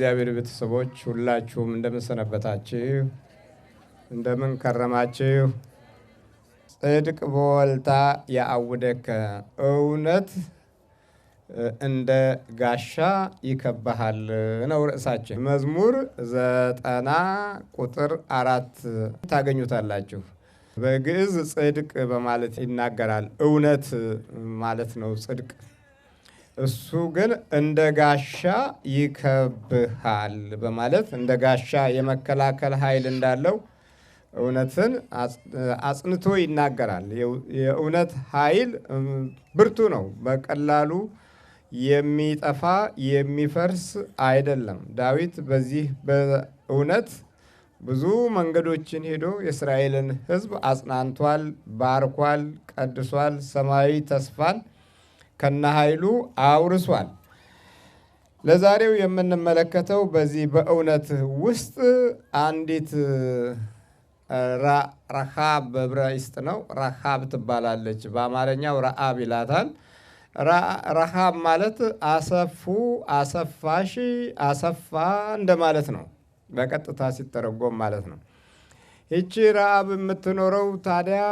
የእግዚአብሔር ቤተሰቦች ሁላችሁም እንደምን ሰነበታችሁ? እንደምን ከረማችሁ? ጽድቅ በወልታ ያአውደከ እውነት እንደ ጋሻ ይከባሃል ነው ርዕሳችን። መዝሙር 90 ቁጥር 4 ታገኙታላችሁ። በግዕዝ ጽድቅ በማለት ይናገራል። እውነት ማለት ነው ጽድቅ። እሱ ግን እንደ ጋሻ ይከብሃል በማለት እንደ ጋሻ የመከላከል ኃይል እንዳለው እውነትን አጽንቶ ይናገራል። የእውነት ኃይል ብርቱ ነው። በቀላሉ የሚጠፋ የሚፈርስ አይደለም። ዳዊት በዚህ በእውነት ብዙ መንገዶችን ሄዶ የእስራኤልን ሕዝብ አጽናንቷል፣ ባርኳል፣ ቀድሷል። ሰማያዊ ተስፋን ከነ ኃይሉ አውርሷል። ለዛሬው የምንመለከተው በዚህ በእውነት ውስጥ አንዲት ረሃብ በዕብራይስጥ ነው። ረሃብ ትባላለች። በአማርኛው ረአብ ይላታል። ረሃብ ማለት አሰፉ፣ አሰፋሽ፣ አሰፋ እንደማለት ነው። በቀጥታ ሲተረጎም ማለት ነው። ይቺ ረአብ የምትኖረው ታዲያ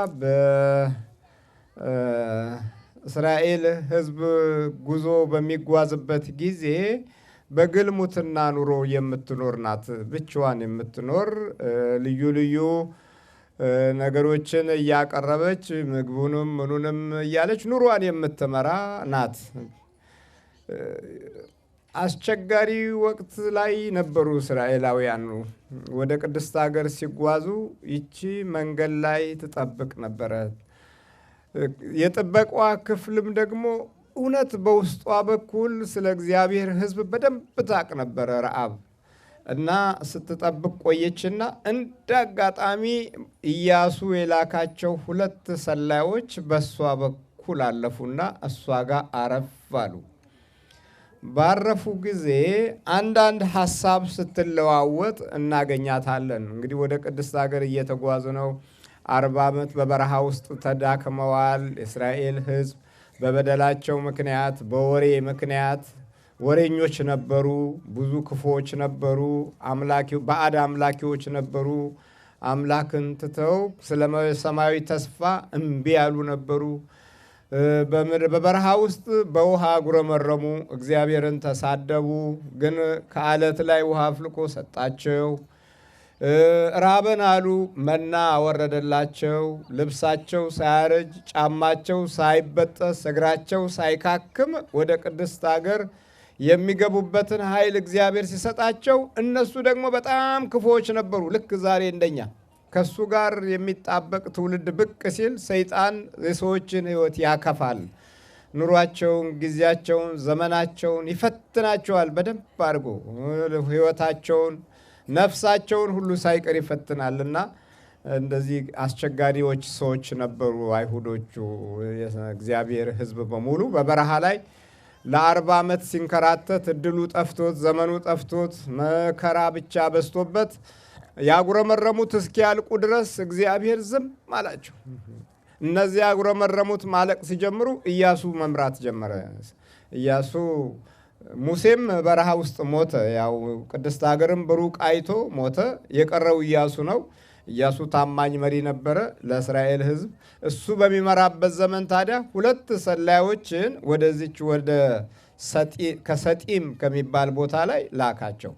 እስራኤል ሕዝብ ጉዞ በሚጓዝበት ጊዜ በግልሙትና ኑሮ የምትኖር ናት። ብቻዋን የምትኖር ልዩ ልዩ ነገሮችን እያቀረበች ምግቡንም ምኑንም እያለች ኑሯን የምትመራ ናት። አስቸጋሪ ወቅት ላይ ነበሩ እስራኤላውያኑ። ወደ ቅድስት ሀገር ሲጓዙ ይቺ መንገድ ላይ ትጠብቅ ነበረ። የጥበቋ ክፍልም ደግሞ እውነት በውስጧ በኩል ስለ እግዚአብሔር ሕዝብ በደንብ ታቅ ነበረ ረአብ እና ስትጠብቅ ቆየችና እንደ አጋጣሚ ኢያሱ የላካቸው 2 ሰላዮች በእሷ በኩል አለፉና እሷ ጋር አረፍ አሉ። ባረፉ ጊዜ አንዳንድ ሀሳብ ስትለዋወጥ እናገኛታለን። እንግዲህ ወደ ቅድስት ሀገር እየተጓዙ ነው። 40 ዓመት በበረሃ ውስጥ ተዳክመዋል። የእስራኤል ሕዝብ በበደላቸው ምክንያት በወሬ ምክንያት ወሬኞች ነበሩ። ብዙ ክፉዎች ነበሩ። ባዕድ አምላኪዎች ነበሩ። አምላክን ትተው ስለ ሰማያዊ ተስፋ እምቢ ያሉ ነበሩ። በበረሃ ውስጥ በውሃ ጉረመረሙ፣ እግዚአብሔርን ተሳደቡ። ግን ከአለት ላይ ውሃ አፍልቆ ሰጣቸው። ራበን አሉ፣ መና አወረደላቸው። ልብሳቸው ሳያረጅ፣ ጫማቸው ሳይበጠስ፣ እግራቸው ሳይካክም ወደ ቅድስት ሀገር የሚገቡበትን ኃይል እግዚአብሔር ሲሰጣቸው፣ እነሱ ደግሞ በጣም ክፉዎች ነበሩ። ልክ ዛሬ እንደኛ ከሱ ጋር የሚጣበቅ ትውልድ ብቅ ሲል ሰይጣን የሰዎችን ሕይወት ያከፋል። ኑሯቸውን፣ ጊዜያቸውን፣ ዘመናቸውን ይፈትናቸዋል። በደንብ አድርጎ ሕይወታቸውን፣ ነፍሳቸውን ሁሉ ሳይቀር ይፈትናልና እንደዚህ አስቸጋሪዎች ሰዎች ነበሩ አይሁዶቹ። የእግዚአብሔር ሕዝብ በሙሉ በበረሃ ላይ ለ40 ዓመት ሲንከራተት እድሉ ጠፍቶት ዘመኑ ጠፍቶት መከራ ብቻ በዝቶበት ያጉረመረሙት እስኪያልቁ ድረስ እግዚአብሔር ዝም አላቸው። እነዚህ ያጉረመረሙት ማለቅ ሲጀምሩ ኢያሱ መምራት ጀመረ። ኢያሱ ሙሴም በረሃ ውስጥ ሞተ። ያው ቅድስት ሀገርም በሩቅ አይቶ ሞተ። የቀረው ኢያሱ ነው። ኢያሱ ታማኝ መሪ ነበረ ለእስራኤል ሕዝብ። እሱ በሚመራበት ዘመን ታዲያ 2 ሰላዮችን ወደዚች ወደ ከሰጢም ከሚባል ቦታ ላይ ላካቸው።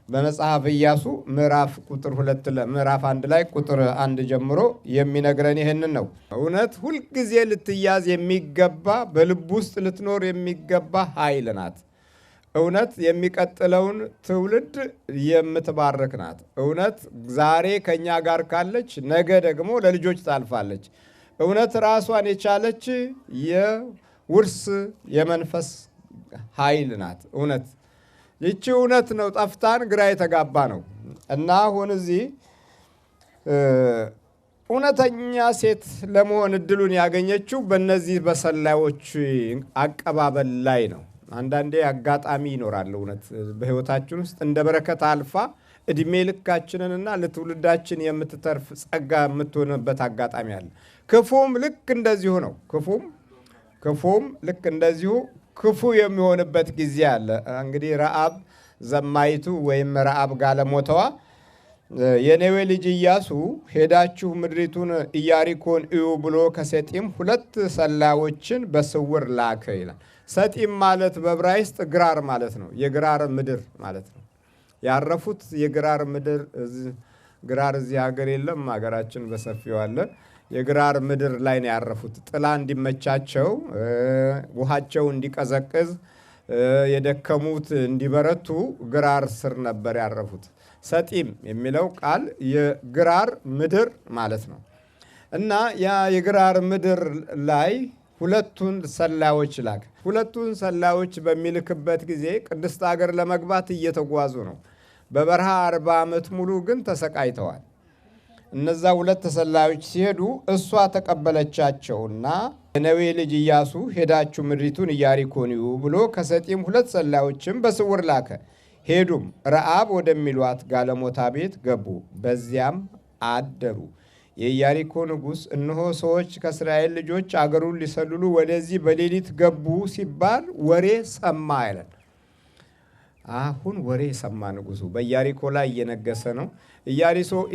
በመጽሐፍ ኢያሱ ምዕራፍ 1 ላይ ቁጥር 1 ጀምሮ የሚነግረን ይህንን ነው። እውነት ሁልጊዜ ልትያዝ የሚገባ በልብ ውስጥ ልትኖር የሚገባ ኃይል ናት። እውነት የሚቀጥለውን ትውልድ የምትባርክ ናት። እውነት ዛሬ ከእኛ ጋር ካለች ነገ ደግሞ ለልጆች ታልፋለች። እውነት ራሷን የቻለች የውርስ የመንፈስ ኃይል ናት። እውነት ይቺ እውነት ነው። ጠፍታን ግራ የተጋባ ነው እና አሁን እዚህ እውነተኛ ሴት ለመሆን እድሉን ያገኘችው በእነዚህ በሰላዮች አቀባበል ላይ ነው። አንዳንዴ አጋጣሚ ይኖራል። እውነት በሕይወታችን ውስጥ እንደ በረከት አልፋ እድሜ ልካችንንና ለትውልዳችን የምትተርፍ ጸጋ የምትሆንበት አጋጣሚ አለ። ክፉም ልክ እንደዚሁ ነው። ክፉም ልክ እንደዚሁ ክፉ የሚሆንበት ጊዜ አለ። እንግዲህ ረአብ ዘማይቱ ወይም ረአብ ጋለሞታዋ የነዌ ልጅ ኢያሱ ሄዳችሁ ምድሪቱን ኢያሪኮን እዩ ብሎ ከሰጢም 2 ሰላዮችን በስውር ላከ ይላል። ሰጢም ማለት በዕብራይስጥ ግራር ማለት ነው። የግራር ምድር ማለት ነው። ያረፉት የግራር ምድር ግራር እዚህ ሀገር የለም፣ ሀገራችን በሰፊው አለ። የግራር ምድር ላይ ነው ያረፉት። ጥላ እንዲመቻቸው፣ ውሃቸው እንዲቀዘቅዝ፣ የደከሙት እንዲበረቱ ግራር ስር ነበር ያረፉት። ሰጢም የሚለው ቃል የግራር ምድር ማለት ነው። እና ያ የግራር ምድር ላይ 2 ሰላዮች ላክ። 2 ሰላዮች በሚልክበት ጊዜ ቅድስት ሀገር ለመግባት እየተጓዙ ነው። በበረሃ 40 ዓመት ሙሉ ግን ተሰቃይተዋል። እነዛ 2 ሰላዮች ሲሄዱ እሷ ተቀበለቻቸውና የነዌ ልጅ ኢያሱ ሄዳችሁ ምድሪቱን ኢያሪኮን እዩ ብሎ ከሰጢም 2 ሰላዮችን በስውር ላከ። ሄዱም ረአብ ወደሚሏት ጋለሞታ ቤት ገቡ፣ በዚያም አደሩ። የኢያሪኮ ንጉሥ እነሆ ሰዎች ከእስራኤል ልጆች አገሩን ሊሰልሉ ወደዚህ በሌሊት ገቡ ሲባል ወሬ ሰማ ይላል። አሁን ወሬ ሰማ ንጉሡ። በኢያሪኮ ላይ እየነገሰ ነው።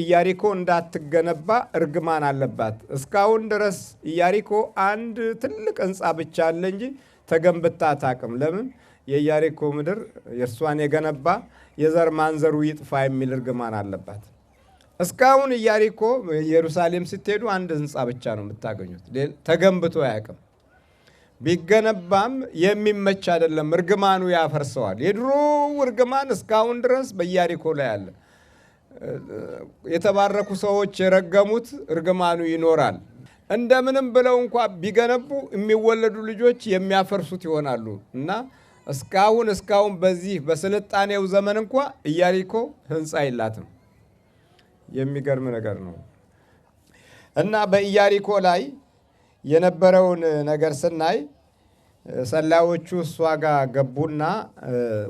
ኢያሪኮ እንዳትገነባ እርግማን አለባት። እስካሁን ድረስ ኢያሪኮ አንድ ትልቅ ሕንፃ ብቻ አለ እንጂ ተገንብታ አታውቅም። ለምን? የኢያሪኮ ምድር የእርሷን የገነባ የዘር ማንዘሩ ይጥፋ የሚል እርግማን አለባት። እስካሁን ኢያሪኮ ኢየሩሳሌም ስትሄዱ አንድ ሕንፃ ብቻ ነው የምታገኙት። ተገንብቶ አያውቅም። ቢገነባም የሚመች አይደለም። እርግማኑ ያፈርሰዋል። የድሮ እርግማን እስካሁን ድረስ በኢያሪኮ ላይ አለ። የተባረኩ ሰዎች የረገሙት እርግማኑ ይኖራል። እንደምንም ብለው እንኳ ቢገነቡ የሚወለዱ ልጆች የሚያፈርሱት ይሆናሉ እና እስካሁን በዚህ በስልጣኔው ዘመን እንኳ ኢያሪኮ ሕንፃ የላትም። የሚገርም ነገር ነው። እና በኢያሪኮ ላይ የነበረውን ነገር ስናይ ሰላዮቹ እሷ ጋር ገቡና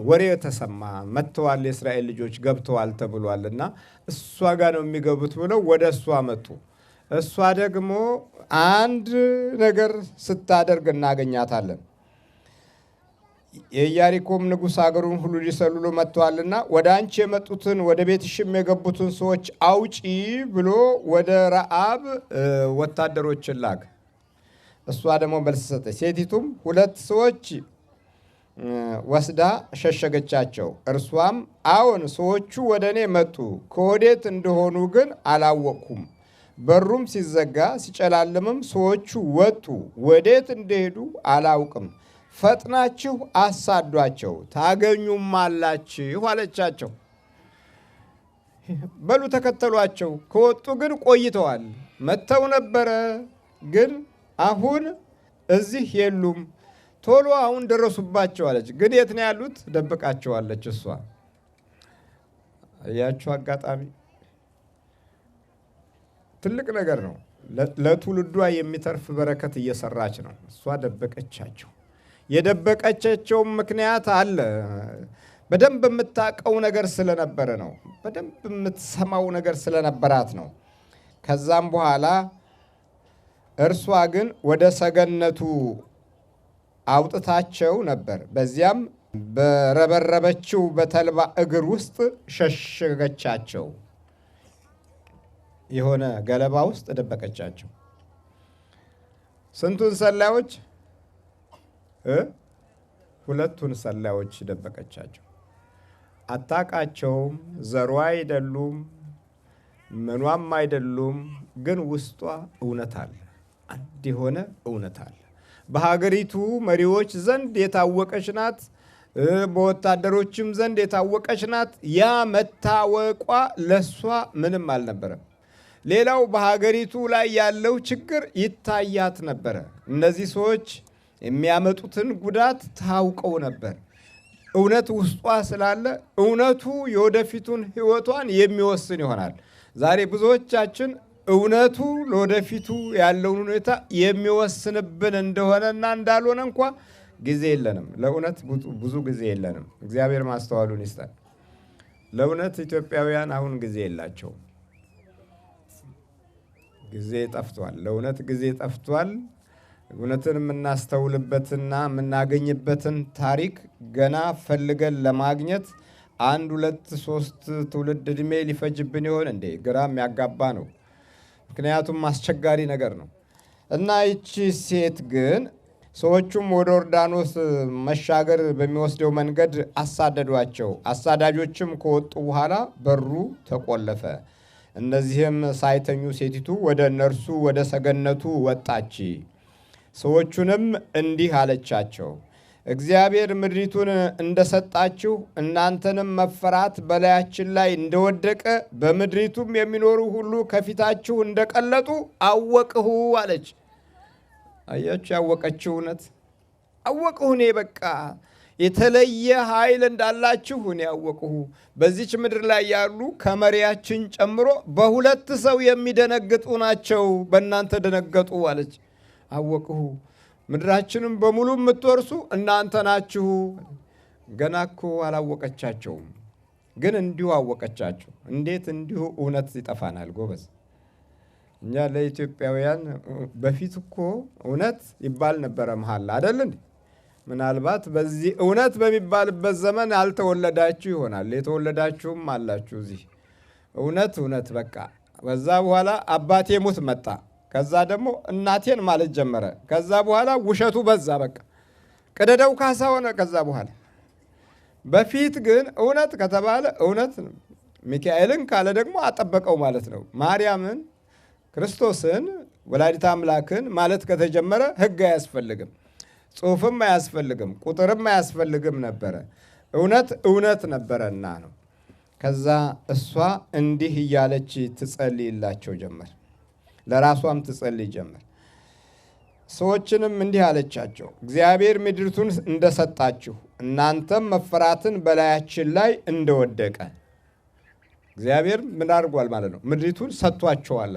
ወሬ ተሰማ፣ መጥተዋል፣ የእስራኤል ልጆች ገብተዋል ተብሏል እና እሷ ጋር ነው የሚገቡት ብለው ወደ እሷ መጡ። እሷ ደግሞ አንድ ነገር ስታደርግ እናገኛታለን። የኢያሪኮም ንጉሥ አገሩን ሁሉ ሊሰልሉ መጥተዋልና ወደ አንቺ የመጡትን ወደ ቤትሽም የገቡትን ሰዎች አውጪ ብሎ ወደ ረአብ ወታደሮችን ላክ። እሷ ደግሞ መልስ ሰጠች። ሴቲቱም 2 ሰዎች ወስዳ ሸሸገቻቸው። እርሷም አዎን ሰዎቹ ወደ እኔ መጡ፣ ከወዴት እንደሆኑ ግን አላወቅኩም። በሩም ሲዘጋ ሲጨላልምም ሰዎቹ ወጡ፣ ወዴት እንደሄዱ አላውቅም። ፈጥናችሁ አሳዷቸው ታገኙም አላችሁ አለቻቸው። በሉ ተከተሏቸው። ከወጡ ግን ቆይተዋል። መጥተው ነበረ ግን አሁን እዚህ የሉም። ቶሎ አሁን ደረሱባቸው አለች። ግን የት ነው ያሉት? ደብቃቸዋለች። እሷ እያችሁ አጋጣሚ ትልቅ ነገር ነው። ለትውልዷ የሚተርፍ በረከት እየሰራች ነው። እሷ ደበቀቻቸው። የደበቀቻቸውም ምክንያት አለ። በደንብ የምታውቀው ነገር ስለነበረ ነው። በደንብ የምትሰማው ነገር ስለነበራት ነው። ከዛም በኋላ እርሷ ግን ወደ ሰገነቱ አውጥታቸው ነበር። በዚያም በረበረበችው በተልባ እግር ውስጥ ሸሸገቻቸው። የሆነ ገለባ ውስጥ ደበቀቻቸው። ስንቱን ሰላዮች? 2 ሰላዮች ደበቀቻቸው። አታውቃቸውም። ዘሯ አይደሉም፣ ምኗም አይደሉም። ግን ውስጧ እውነት አለ። አንድ የሆነ እውነት አለ። በሀገሪቱ መሪዎች ዘንድ የታወቀች ናት። በወታደሮችም ዘንድ የታወቀች ናት። ያ መታወቋ ለሷ ምንም አልነበረም። ሌላው በሀገሪቱ ላይ ያለው ችግር ይታያት ነበረ። እነዚህ ሰዎች የሚያመጡትን ጉዳት ታውቀው ነበር። እውነት ውስጧ ስላለ እውነቱ የወደፊቱን ሕይወቷን የሚወስን ይሆናል። ዛሬ ብዙዎቻችን እውነቱ ለወደፊቱ ያለውን ሁኔታ የሚወስንብን እንደሆነና እንዳልሆነ እንኳ ጊዜ የለንም። ለእውነት ብዙ ጊዜ የለንም። እግዚአብሔር ማስተዋሉን ይስጠን። ለእውነት ኢትዮጵያውያን አሁን ጊዜ የላቸውም። ጊዜ ጠፍቷል። ለእውነት ጊዜ ጠፍቷል። እውነትን የምናስተውልበትና የምናገኝበትን ታሪክ ገና ፈልገን ለማግኘት 1 2 3 ትውልድ ዕድሜ ሊፈጅብን ይሆን እንዴ? ግራም ያጋባ ነው። ምክንያቱም አስቸጋሪ ነገር ነው። እና ይቺ ሴት ግን ሰዎቹም ወደ ዮርዳኖስ መሻገር በሚወስደው መንገድ አሳደዷቸው። አሳዳጆችም ከወጡ በኋላ በሩ ተቆለፈ። እነዚህም ሳይተኙ ሴቲቱ ወደ እነርሱ ወደ ሰገነቱ ወጣች። ሰዎቹንም እንዲህ አለቻቸው፣ እግዚአብሔር ምድሪቱን እንደሰጣችሁ እናንተንም መፈራት በላያችን ላይ እንደወደቀ በምድሪቱም የሚኖሩ ሁሉ ከፊታችሁ እንደቀለጡ አወቅሁ አለች። አያችሁ፣ ያወቀችው እውነት አወቅሁ። እኔ በቃ የተለየ ኃይል እንዳላችሁ እኔ አወቅሁ። በዚች ምድር ላይ ያሉ ከመሪያችን ጨምሮ በሁለት ሰው የሚደነግጡ ናቸው፣ በእናንተ ደነገጡ አለች። አወቅሁ። ምድራችንም በሙሉ የምትወርሱ እናንተ ናችሁ። ገና እኮ አላወቀቻቸውም፣ ግን እንዲሁ አወቀቻቸው። እንዴት እንዲሁ እውነት ይጠፋናል ጎበዝ? እኛ ለኢትዮጵያውያን በፊት እኮ እውነት ይባል ነበረ መሐላ አይደል እንዴ? ምናልባት በዚህ እውነት በሚባልበት ዘመን አልተወለዳችሁ ይሆናል። የተወለዳችሁም አላችሁ እዚህ። እውነት እውነት በቃ። በዛ በኋላ አባቴ ሙት መጣ። ከዛ ደግሞ እናቴን ማለት ጀመረ። ከዛ በኋላ ውሸቱ በዛ። በቃ ቅደደው ካሳ ሆነ። ከዛ በኋላ በፊት ግን እውነት ከተባለ እውነት ነው። ሚካኤልን ካለ ደግሞ አጠበቀው ማለት ነው። ማርያምን፣ ክርስቶስን፣ ወላዲተ አምላክን ማለት ከተጀመረ ሕግ አያስፈልግም፣ ጽሑፍም አያስፈልግም፣ ቁጥርም አያስፈልግም ነበረ። እውነት እውነት ነበረና ነው። ከዛ እሷ እንዲህ እያለች ትጸልይላቸው ጀመር። ለራሷም ትጸልይ ጀመር። ሰዎችንም እንዲህ አለቻቸው፣ እግዚአብሔር ምድሪቱን እንደሰጣችሁ እናንተም መፈራትን በላያችን ላይ እንደወደቀ። እግዚአብሔር ምን አድርጓል ማለት ነው? ምድሪቱን ሰጥቷቸዋል።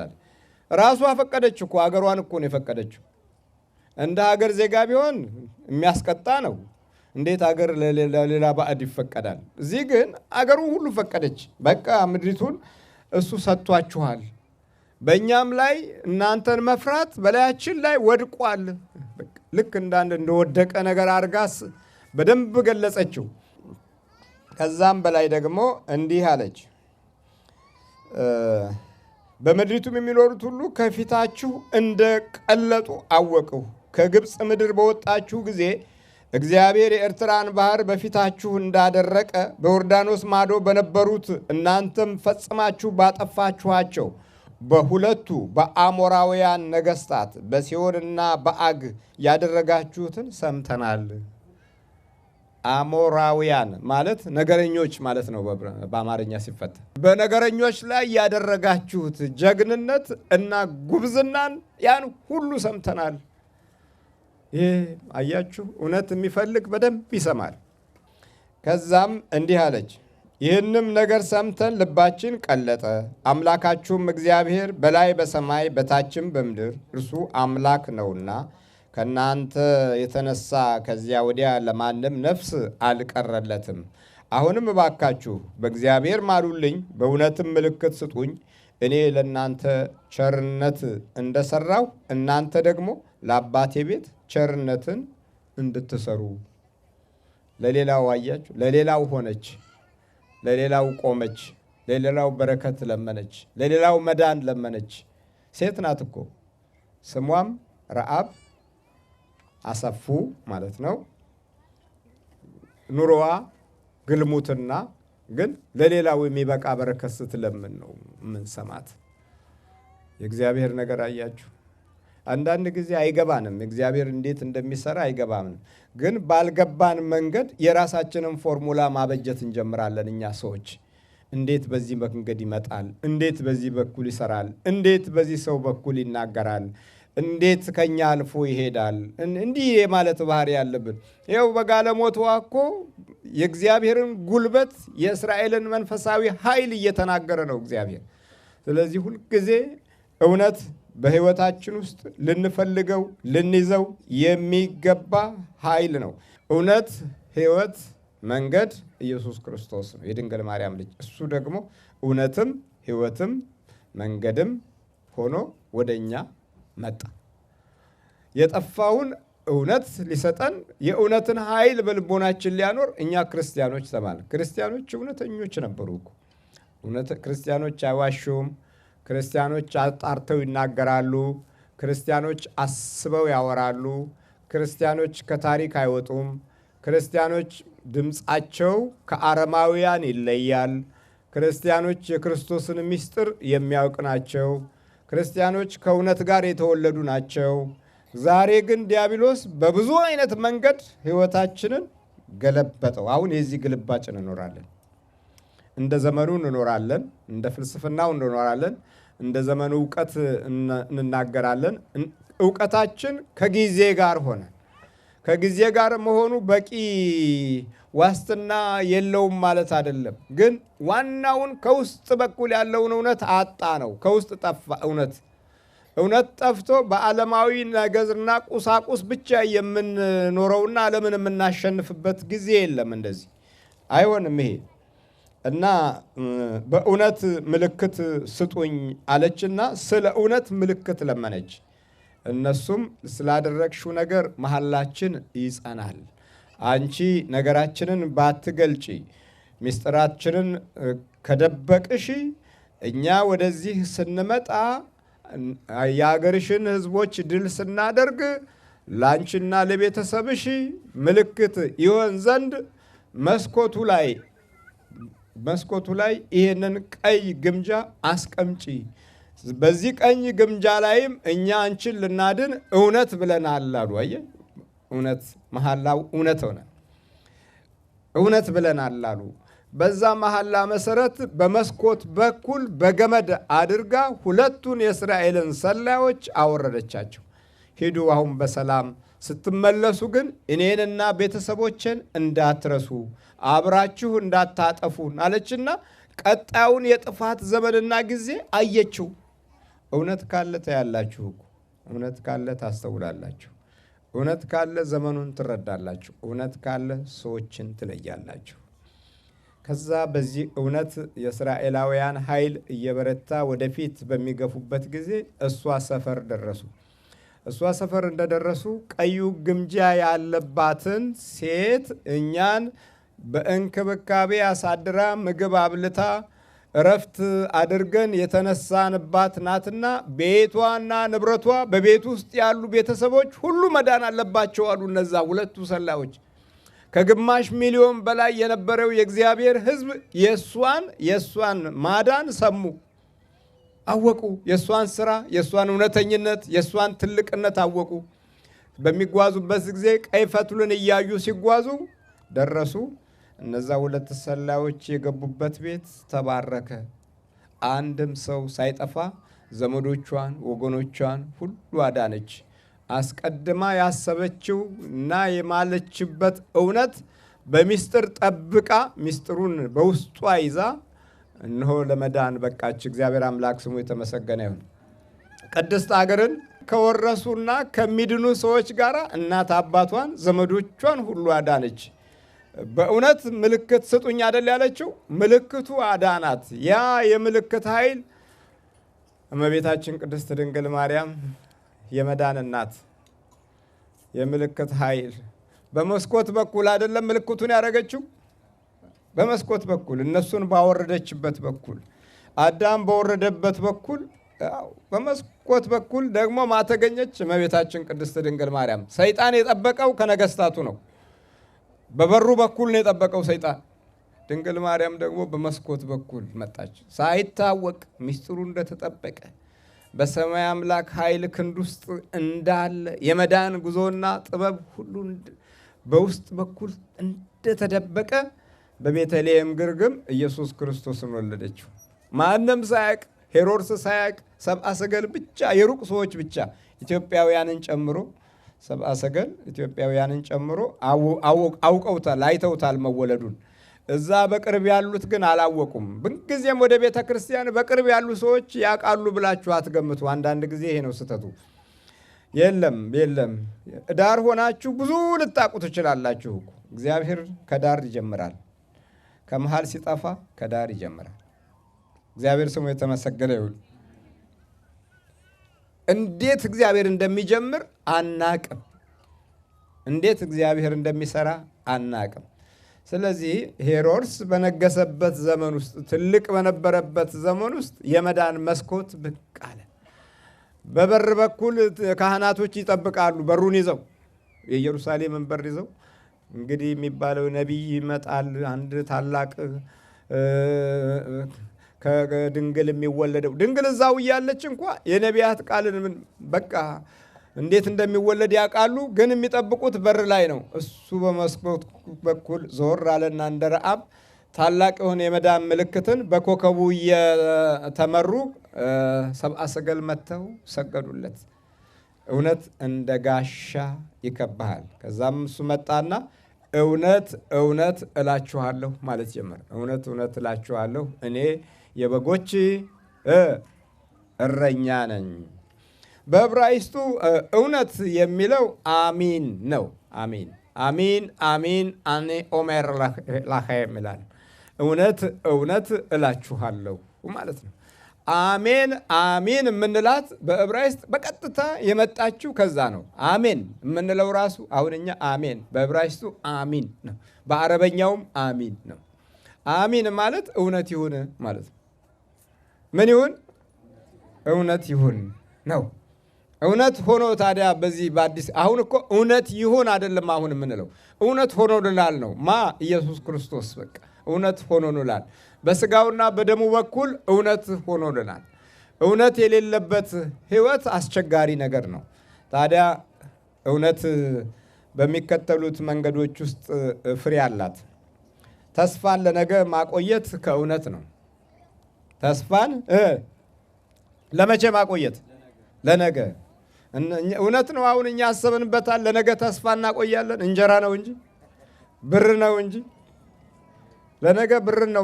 ራሷ ፈቀደች እኮ፣ አገሯን እኮ ነው የፈቀደችው። እንደ ሀገር ዜጋ ቢሆን የሚያስቀጣ ነው። እንዴት አገር ለሌላ ባዕድ ይፈቀዳል? እዚህ ግን አገሩ ሁሉ ፈቀደች። በቃ ምድሪቱን እሱ ሰጥቷችኋል፣ በእኛም ላይ እናንተን መፍራት በላያችን ላይ ወድቋል። ልክ እንዳንድ እንደወደቀ ነገር አርጋስ በደንብ ገለጸችው። ከዛም በላይ ደግሞ እንዲህ አለች፣ በምድሪቱም የሚኖሩት ሁሉ ከፊታችሁ እንደቀለጡ አወቅሁ። ከግብፅ ምድር በወጣችሁ ጊዜ እግዚአብሔር የኤርትራን ባህር በፊታችሁ እንዳደረቀ በዮርዳኖስ ማዶ በነበሩት እናንተም ፈጽማችሁ ባጠፋችኋቸው በሁለቱ በአሞራውያን ነገሥታት በሴዎንና በአግ ያደረጋችሁትን ሰምተናል። አሞራውያን ማለት ነገረኞች ማለት ነው በአማርኛ ሲፈታ። በነገረኞች ላይ ያደረጋችሁት ጀግንነት እና ጉብዝናን ያን ሁሉ ሰምተናል። ይህ አያችሁ፣ እውነት የሚፈልግ በደንብ ይሰማል። ከዛም እንዲህ አለች፣ ይህንም ነገር ሰምተን ልባችን ቀለጠ። አምላካችሁም እግዚአብሔር በላይ በሰማይ በታችም በምድር እርሱ አምላክ ነውና ከእናንተ የተነሳ ከዚያ ወዲያ ለማንም ነፍስ አልቀረለትም። አሁንም እባካችሁ በእግዚአብሔር ማሉልኝ፣ በእውነትም ምልክት ስጡኝ። እኔ ለእናንተ ቸርነት እንደሰራሁ እናንተ ደግሞ ለአባቴ ቤት ቸርነትን እንድትሰሩ። ለሌላው አያችሁ፣ ለሌላው ሆነች፣ ለሌላው ቆመች፣ ለሌላው በረከት ለመነች፣ ለሌላው መዳን ለመነች። ሴት ናት እኮ ስሟም ረአብ አሰፉ ማለት ነው። ኑሮዋ ግልሙትና፣ ግን ለሌላው የሚበቃ በረከት ስትለምን ነው የምንሰማት። የእግዚአብሔር ነገር አያችሁ፣ አንዳንድ ጊዜ አይገባንም። እግዚአብሔር እንዴት እንደሚሰራ አይገባንም። ግን ባልገባን መንገድ የራሳችንን ፎርሙላ ማበጀት እንጀምራለን እኛ ሰዎች። እንዴት በዚህ መንገድ ይመጣል? እንዴት በዚህ በኩል ይሰራል? እንዴት በዚህ ሰው በኩል ይናገራል? እንዴት ከኛ አልፎ ይሄዳል? እንዲህ የማለት ባህሪ ያለብን። ይኸው በጋለሞትዋ እኮ የእግዚአብሔርን ጉልበት የእስራኤልን መንፈሳዊ ኃይል እየተናገረ ነው እግዚአብሔር። ስለዚህ ሁልጊዜ እውነት በሕይወታችን ውስጥ ልንፈልገው ልንይዘው የሚገባ ኃይል ነው። እውነት፣ ሕይወት፣ መንገድ ኢየሱስ ክርስቶስ ነው፣ የድንግል ማርያም ልጅ። እሱ ደግሞ እውነትም ሕይወትም መንገድም ሆኖ ወደ እኛ መጣ። የጠፋውን እውነት ሊሰጠን የእውነትን ኃይል በልቦናችን ሊያኖር እኛ ክርስቲያኖች ተባልን። ክርስቲያኖች እውነተኞች ነበሩ እኮ። ክርስቲያኖች አይዋሹም። ክርስቲያኖች አጣርተው ይናገራሉ። ክርስቲያኖች አስበው ያወራሉ። ክርስቲያኖች ከታሪክ አይወጡም። ክርስቲያኖች ድምፃቸው ከአረማውያን ይለያል። ክርስቲያኖች የክርስቶስን ምስጢር የሚያውቅ ናቸው። ክርስቲያኖች ከእውነት ጋር የተወለዱ ናቸው። ዛሬ ግን ዲያብሎስ በብዙ አይነት መንገድ ሕይወታችንን ገለበጠው። አሁን የዚህ ግልባጭ እንኖራለን። እንደ ዘመኑ እንኖራለን። እንደ ፍልስፍናው እንኖራለን። እንደ ዘመኑ እውቀት እንናገራለን። እውቀታችን ከጊዜ ጋር ሆነ። ከጊዜ ጋር መሆኑ በቂ ዋስትና የለውም ማለት አይደለም። ግን ዋናውን ከውስጥ በኩል ያለውን እውነት አጣ ነው። ከውስጥ ጠፋ እውነት ጠፍቶ በዓለማዊ ነገርና ቁሳቁስ ብቻ የምንኖረውና ዓለምን የምናሸንፍበት ጊዜ የለም። እንደዚህ አይሆንም ይሄ እና በእውነት ምልክት ስጡኝ አለችና ስለ እውነት ምልክት ለመነች። እነሱም ስላደረግሽው ነገር መሐላችን ይጸናል። አንቺ ነገራችንን ባትገልጪ፣ ምስጢራችንን ከደበቅሽ እኛ ወደዚህ ስንመጣ የአገርሽን ሕዝቦች ድል ስናደርግ ላንቺና ለቤተሰብሽ ምልክት ይሆን ዘንድ መስኮቱ ላይ ይሄንን ቀይ ግምጃ አስቀምጪ። በዚህ ቀኝ ግምጃ ላይም እኛ አንቺን ልናድን እውነት ብለናል አሉ። አየህ፣ እውነት መሐላው እውነት ሆነ። እውነት ብለናል አሉ። በዛ መሐላ መሰረት በመስኮት በኩል በገመድ አድርጋ ሁለቱን የእስራኤልን ሰላዮች አወረደቻቸው። ሂዱ አሁን በሰላም ስትመለሱ ግን እኔንና ቤተሰቦችን እንዳትረሱ፣ አብራችሁ እንዳታጠፉን አለችና ቀጣዩን የጥፋት ዘመንና ጊዜ አየችው። እውነት ካለ ታያላችሁ እኮ። እውነት ካለ ታስተውላላችሁ። እውነት ካለ ዘመኑን ትረዳላችሁ። እውነት ካለ ሰዎችን ትለያላችሁ። ከዛ በዚህ እውነት የእስራኤላውያን ኃይል እየበረታ ወደፊት በሚገፉበት ጊዜ እሷ ሰፈር ደረሱ። እሷ ሰፈር እንደደረሱ ቀዩ ግምጃ ያለባትን ሴት እኛን በእንክብካቤ አሳድራ ምግብ አብልታ እረፍት አድርገን የተነሳንባት ናትና ቤቷና ንብረቷ በቤት ውስጥ ያሉ ቤተሰቦች ሁሉ መዳን አለባቸው አሉ። እነዛ ሁለቱ ሰላዮች ከግማሽ ሚሊዮን በላይ የነበረው የእግዚአብሔር ሕዝብ የእሷን ማዳን ሰሙ፣ አወቁ። የእሷን ስራ፣ የእሷን እውነተኝነት፣ የእሷን ትልቅነት አወቁ። በሚጓዙበት ጊዜ ቀይ ፈትሉን እያዩ ሲጓዙ ደረሱ። እነዛ ሁለት ሰላዮች የገቡበት ቤት ተባረከ። አንድም ሰው ሳይጠፋ ዘመዶቿን፣ ወገኖቿን ሁሉ አዳነች። አስቀድማ ያሰበችው እና የማለችበት እውነት በሚስጥር ጠብቃ ሚስጥሩን በውስጧ ይዛ እነሆ ለመዳን በቃች። እግዚአብሔር አምላክ ስሙ የተመሰገነ ይሁን። ቅድስት አገርን ከወረሱና ከሚድኑ ሰዎች ጋር እናት አባቷን ዘመዶቿን ሁሉ አዳነች። በእውነት ምልክት ስጡኝ አይደል ያለችው? ምልክቱ አዳናት። ያ የምልክት ኃይል እመቤታችን ቅድስት ድንግል ማርያም የመዳን እናት፣ የምልክት ኃይል በመስኮት በኩል አይደለም ምልክቱን ያደረገችው? በመስኮት በኩል እነሱን ባወረደችበት በኩል አዳም በወረደበት በኩል በመስኮት በኩል ደግሞ ማተገኘች እመቤታችን ቅድስት ድንግል ማርያም። ሰይጣን የጠበቀው ከነገስታቱ ነው። በበሩ በኩል ነው የጠበቀው ሰይጣን። ድንግል ማርያም ደግሞ በመስኮት በኩል መጣች። ሳይታወቅ ሚስጥሩ እንደተጠበቀ በሰማይ አምላክ ኃይል ክንድ ውስጥ እንዳለ የመዳን ጉዞና ጥበብ ሁሉ በውስጥ በኩል እንደተደበቀ በቤተልሔም ግርግም ኢየሱስ ክርስቶስን ወለደችው። ማንም ሳያቅ፣ ሄሮድስ ሳያቅ፣ ሰብአ ሰገል ብቻ የሩቅ ሰዎች ብቻ ኢትዮጵያውያንን ጨምሮ ሰብአ ሰገል ኢትዮጵያውያንን ጨምሮ አውቀውታል፣ አይተውታል መወለዱን። እዛ በቅርብ ያሉት ግን አላወቁም። ብንጊዜም ወደ ቤተ ክርስቲያን በቅርብ ያሉ ሰዎች ያውቃሉ ብላችሁ አትገምቱ። አንዳንድ ጊዜ ይሄ ነው ስህተቱ። የለም ዳር ሆናችሁ ብዙ ልታውቁ ትችላላችሁ። እግዚአብሔር ከዳር ይጀምራል። ከመሃል ሲጠፋ ከዳር ይጀምራል። እግዚአብሔር ስሙ የተመሰገነ ይሁን። እንዴት እግዚአብሔር እንደሚጀምር አናቅም። እንዴት እግዚአብሔር እንደሚሰራ አናቅም። ስለዚህ ሄሮድስ በነገሰበት ዘመን ውስጥ ትልቅ በነበረበት ዘመን ውስጥ የመዳን መስኮት ብቅ አለ። በበር በኩል ካህናቶች ይጠብቃሉ፣ በሩን ይዘው የኢየሩሳሌምን በር ይዘው። እንግዲህ የሚባለው ነቢይ ይመጣል፣ አንድ ታላቅ ከድንግል የሚወለደው ድንግል እዛው እያለች እንኳ የነቢያት ቃልን በቃ እንዴት እንደሚወለድ ያውቃሉ። ግን የሚጠብቁት በር ላይ ነው። እሱ በመስኮት በኩል ዞር አለና እንደ ረአብ ታላቅ የሆነ የመዳን ምልክትን በኮከቡ እየተመሩ ሰብአ ሰገል መጥተው ሰገዱለት። እውነት እንደ ጋሻ ይከብሃል። ከዛም እሱ መጣና እውነት እውነት እላችኋለሁ ማለት ጀመረ። እውነት እውነት እላችኋለሁ እኔ የበጎች እረኛ ነኝ። በዕብራይስጡ እውነት የሚለው አሚን ነው። አሚን አሚን አሚን አኔ ኦሜር ላኸም ይላል። እውነት እውነት እላችኋለሁ ማለት ነው። አሜን አሚን የምንላት በዕብራይስጥ በቀጥታ የመጣችው ከዛ ነው። አሜን የምንለው ራሱ አሁን እኛ አሜን በዕብራይስጡ አሚን ነው፣ በአረበኛውም አሚን ነው። አሚን ማለት እውነት ይሁን ማለት ነው። ምን ይሁን? እውነት ይሁን ነው። እውነት ሆኖ ታዲያ በዚህ በአዲስ አሁን እኮ እውነት ይሁን አይደለም አሁን የምንለው እውነት ሆኖልናል ነው። ማ ኢየሱስ ክርስቶስ በቃ እውነት ሆኖልናል። በስጋውና በደሙ በኩል እውነት ሆኖልናል። እውነት የሌለበት ሕይወት አስቸጋሪ ነገር ነው። ታዲያ እውነት በሚከተሉት መንገዶች ውስጥ ፍሬ አላት። ተስፋን ለነገ ማቆየት ከእውነት ነው። ተስፋን ለመቼ ማቆየት? ለነገ። እውነት ነው። አሁን እኛ አሰብንበታል። ለነገ ተስፋ እናቆያለን። እንጀራ ነው እንጂ ብር ነው እንጂ ለነገ ብርን ነው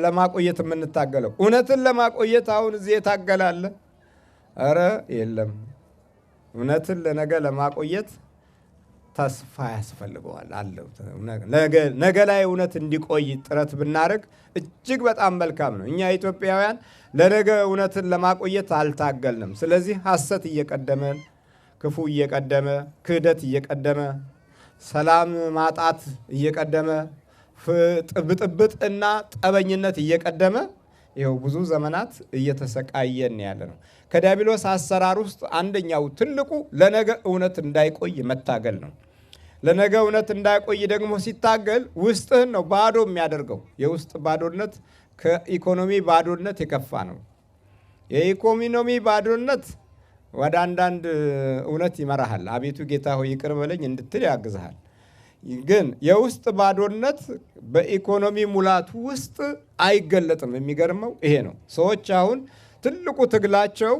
ለማቆየት የምንታገለው። እውነትን ለማቆየት አሁን እዚህ የታገላለ? ኧረ የለም። እውነትን ለነገ ለማቆየት ተስፋ ያስፈልገዋል አለው። ነገ ላይ እውነት እንዲቆይ ጥረት ብናደርግ እጅግ በጣም መልካም ነው። እኛ ኢትዮጵያውያን ለነገ እውነትን ለማቆየት አልታገልንም። ስለዚህ ሐሰት እየቀደመ፣ ክፉ እየቀደመ፣ ክህደት እየቀደመ፣ ሰላም ማጣት እየቀደመ፣ ብጥብጥ እና ጠበኝነት እየቀደመ ይኸው ብዙ ዘመናት እየተሰቃየን ያለ ነው። ከዲያብሎስ አሰራር ውስጥ አንደኛው ትልቁ ለነገ እውነት እንዳይቆይ መታገል ነው። ለነገ እውነት እንዳይቆይ ደግሞ ሲታገል ውስጥህን ነው ባዶ የሚያደርገው። የውስጥ ባዶነት ከኢኮኖሚ ባዶነት የከፋ ነው። የኢኮኖሚ ባዶነት ወደ አንዳንድ እውነት ይመራሃል። አቤቱ ጌታ ሆይ ይቅር በለኝ እንድትል ያግዝሃል። ግን የውስጥ ባዶነት በኢኮኖሚ ሙላቱ ውስጥ አይገለጥም። የሚገርመው ይሄ ነው። ሰዎች አሁን ትልቁ ትግላቸው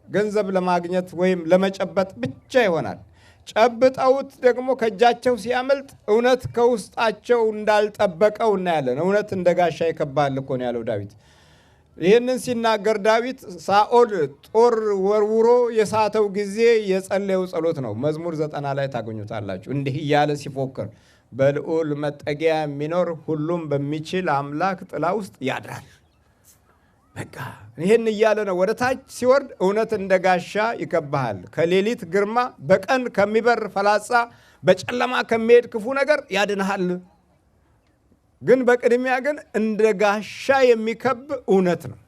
ገንዘብ ለማግኘት ወይም ለመጨበጥ ብቻ ይሆናል። ጨብጠውት ደግሞ ከእጃቸው ሲያመልጥ እውነት ከውስጣቸው እንዳልጠበቀው እናያለን። እውነት እንደ ጋሻ ይከብሃል እኮ ነው ያለው ዳዊት። ይህንን ሲናገር ዳዊት ሳኦል ጦር ወርውሮ የሳተው ጊዜ የጸለየው ጸሎት ነው። መዝሙር 90 ላይ ታገኙታላችሁ። እንዲህ እያለ ሲፎክር በልዑል መጠጊያ የሚኖር ሁሉም በሚችል አምላክ ጥላ ውስጥ ያድራል። በቃ ይህን እያለ ነው ወደ ታች ሲወርድ እውነት እንደ ጋሻ ይከብሃል። ከሌሊት ግርማ፣ በቀን ከሚበር ፈላጻ፣ በጨለማ ከሚሄድ ክፉ ነገር ያድንሃል። ግን በቅድሚያ ግን እንደ ጋሻ የሚከብ እውነት ነው።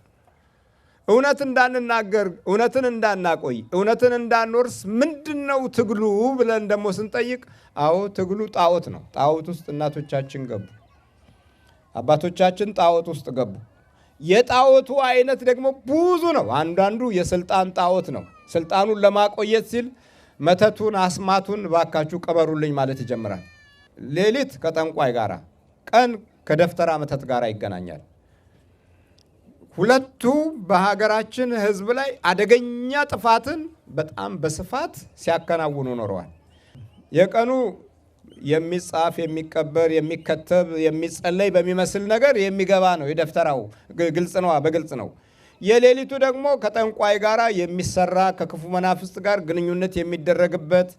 እውነት እንዳንናገር፣ እውነትን እንዳናቆይ፣ እውነትን እንዳንወርስ ምንድን ነው ትግሉ ብለን ደግሞ ስንጠይቅ፣ አዎ ትግሉ ጣዖት ነው። ጣዖት ውስጥ እናቶቻችን ገቡ፣ አባቶቻችን ጣዖት ውስጥ ገቡ። የጣዖቱ አይነት ደግሞ ብዙ ነው። አንዳንዱ የስልጣን ጣዖት ነው። ስልጣኑን ለማቆየት ሲል መተቱን፣ አስማቱን ባካችሁ ቀበሩልኝ ማለት ይጀምራል። ሌሊት ከጠንቋይ ጋራ፣ ቀን ከደፍተራ መተት ጋር ይገናኛል። ሁለቱ በሀገራችን ሕዝብ ላይ አደገኛ ጥፋትን በጣም በስፋት ሲያከናውኑ ኖረዋል። የቀኑ የሚጻፍ የሚቀበር የሚከተብ የሚጸለይ በሚመስል ነገር የሚገባ ነው። የደፍተራው ግልጽ ነው፣ በግልጽ ነው። የሌሊቱ ደግሞ ከጠንቋይ ጋር የሚሰራ ከክፉ መናፍስት ጋር ግንኙነት የሚደረግበት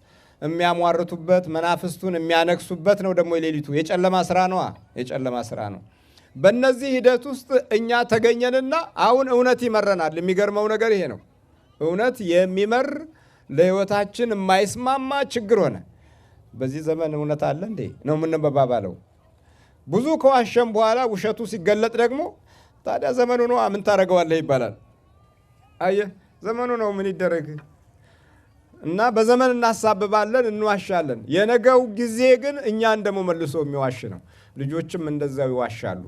የሚያሟርቱበት መናፍስቱን የሚያነክሱበት ነው። ደግሞ የሌሊቱ የጨለማ ስራ ነው፣ የጨለማ ስራ ነው። በእነዚህ ሂደት ውስጥ እኛ ተገኘንና አሁን እውነት ይመረናል። የሚገርመው ነገር ይሄ ነው። እውነት የሚመር ለሕይወታችን የማይስማማ ችግር ሆነ። በዚህ ዘመን እውነት አለ እንዴ ነው የምንባባለው። ብዙ ከዋሸም በኋላ ውሸቱ ሲገለጥ ደግሞ ታዲያ ዘመኑ ነው ምን ታደርገዋለህ ይባላል። አየህ ዘመኑ ነው ምን ይደረግ እና በዘመን እናሳብባለን፣ እንዋሻለን። የነገው ጊዜ ግን እኛን ደግሞ መልሶ የሚዋሽ ነው። ልጆችም እንደዛው ይዋሻሉ፣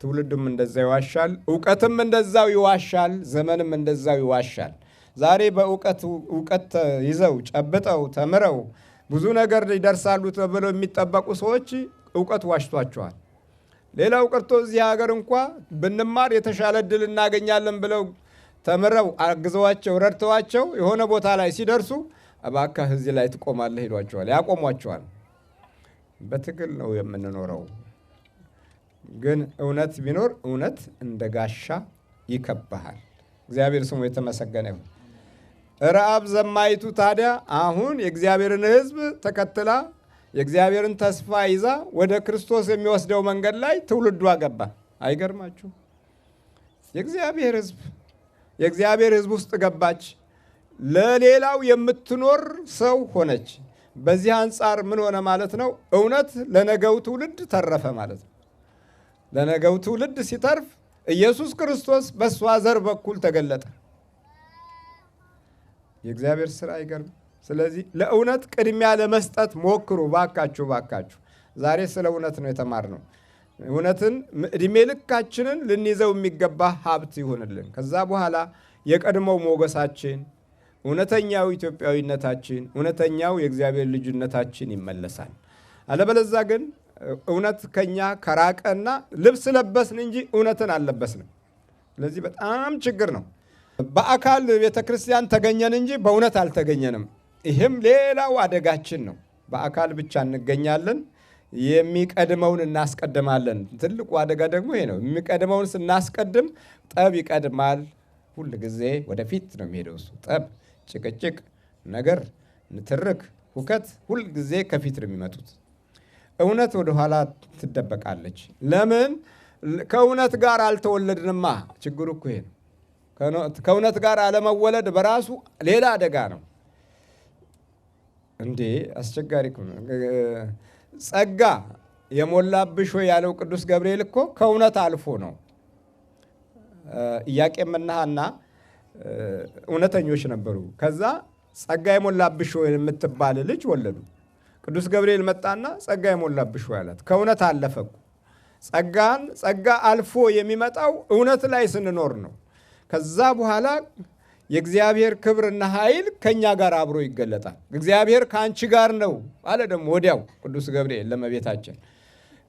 ትውልድም እንደዛው ይዋሻል፣ እውቀትም እንደዛው ይዋሻል፣ ዘመንም እንደዛው ይዋሻል። ዛሬ በእውቀት ይዘው ጨብጠው ተምረው ብዙ ነገር ይደርሳሉ ተብለው የሚጠበቁ ሰዎች እውቀት ዋሽቷቸዋል። ሌላው ቀርቶ እዚህ ሀገር እንኳ ብንማር የተሻለ እድል እናገኛለን ብለው ተምረው አግዘዋቸው ረድተዋቸው የሆነ ቦታ ላይ ሲደርሱ እባክህ እዚህ ላይ ትቆማለህ ይሏቸዋል፣ ያቆሟቸዋል። በትግል ነው የምንኖረው። ግን እውነት ቢኖር እውነት እንደ ጋሻ ይከብሃል። እግዚአብሔር ስሙ የተመሰገነ ይሁን። ረአብ ዘማይቱ ታዲያ አሁን የእግዚአብሔርን ሕዝብ ተከትላ የእግዚአብሔርን ተስፋ ይዛ ወደ ክርስቶስ የሚወስደው መንገድ ላይ ትውልዱ አገባ። አይገርማችሁ? የእግዚአብሔር ሕዝብ ውስጥ ገባች። ለሌላው የምትኖር ሰው ሆነች። በዚህ አንጻር ምን ሆነ ማለት ነው? እውነት ለነገው ትውልድ ተረፈ ማለት ነው። ለነገው ትውልድ ሲተርፍ ኢየሱስ ክርስቶስ በእሷ ዘር በኩል ተገለጠ። የእግዚአብሔር ሥራ አይገርም? ስለዚህ ለእውነት ቅድሚያ ለመስጠት ሞክሩ ባካችሁ። ዛሬ ስለ እውነት ነው የተማርነው። እውነትን ዕድሜ ልካችንን ልንይዘው የሚገባ ሀብት ይሆንልን። ከዛ በኋላ የቀድሞው ሞገሳችን፣ እውነተኛው ኢትዮጵያዊነታችን፣ እውነተኛው የእግዚአብሔር ልጅነታችን ይመለሳል። አለበለዛ ግን እውነት ከኛ ከራቀና ልብስ ለበስን እንጂ እውነትን አልለበስንም። ስለዚህ በጣም ችግር ነው። በአካል ቤተ ክርስቲያን ተገኘን እንጂ በእውነት አልተገኘንም። ይህም ሌላው አደጋችን ነው። በአካል ብቻ እንገኛለን፣ የሚቀድመውን እናስቀድማለን። ትልቁ አደጋ ደግሞ ይሄ ነው። የሚቀድመውን ስናስቀድም ጠብ ይቀድማል። ሁል ጊዜ ወደፊት ነው የሚሄደው እሱ። ጠብ፣ ጭቅጭቅ፣ ነገር፣ ንትርክ፣ ሁከት ሁል ጊዜ ከፊት ነው የሚመጡት። እውነት ወደኋላ ትደበቃለች። ለምን? ከእውነት ጋር አልተወለድንማ። ችግሩ እኮ ይሄ ነው። ከእውነት ጋር አለመወለድ በራሱ ሌላ አደጋ ነው። እንዴ አስቸጋሪ ነው። ጸጋ የሞላብሽ ሆይ ያለው ቅዱስ ገብርኤል እኮ ከእውነት አልፎ ነው። ኢያቄምና ሐና እውነተኞች ነበሩ። ከዛ ጸጋ የሞላብሽ ሆይ የምትባል ልጅ ወለዱ። ቅዱስ ገብርኤል መጣና ጸጋ የሞላብሽ ሆይ አላት። ከእውነት አለፈ እኮ። ጸጋ አልፎ የሚመጣው እውነት ላይ ስንኖር ነው። ከዛ በኋላ የእግዚአብሔር ክብርና ኃይል ከኛ ጋር አብሮ ይገለጣል። እግዚአብሔር ከአንቺ ጋር ነው አለ ደግሞ ወዲያው ቅዱስ ገብርኤል ለእመቤታችን።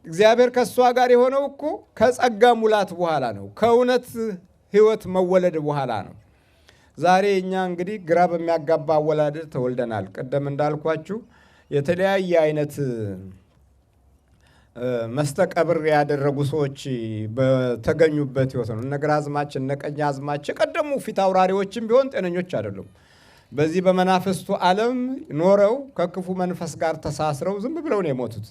እግዚአብሔር ከእሷ ጋር የሆነው እኮ ከጸጋ ሙላት በኋላ ነው፣ ከእውነት ሕይወት መወለድ በኋላ ነው። ዛሬ እኛ እንግዲህ ግራ በሚያጋባ አወላደድ ተወልደናል። ቀደም እንዳልኳችሁ የተለያየ አይነት መስተቀብር ያደረጉ ሰዎች በተገኙበት ሕይወት ነው። እነ ግራዝማች እነ ቀኛዝማች የቀደሙ ፊት አውራሪዎችም ቢሆን ጤነኞች አይደሉም። በዚህ በመናፍስቱ ዓለም ኖረው ከክፉ መንፈስ ጋር ተሳስረው ዝም ብለው ነው የሞቱት።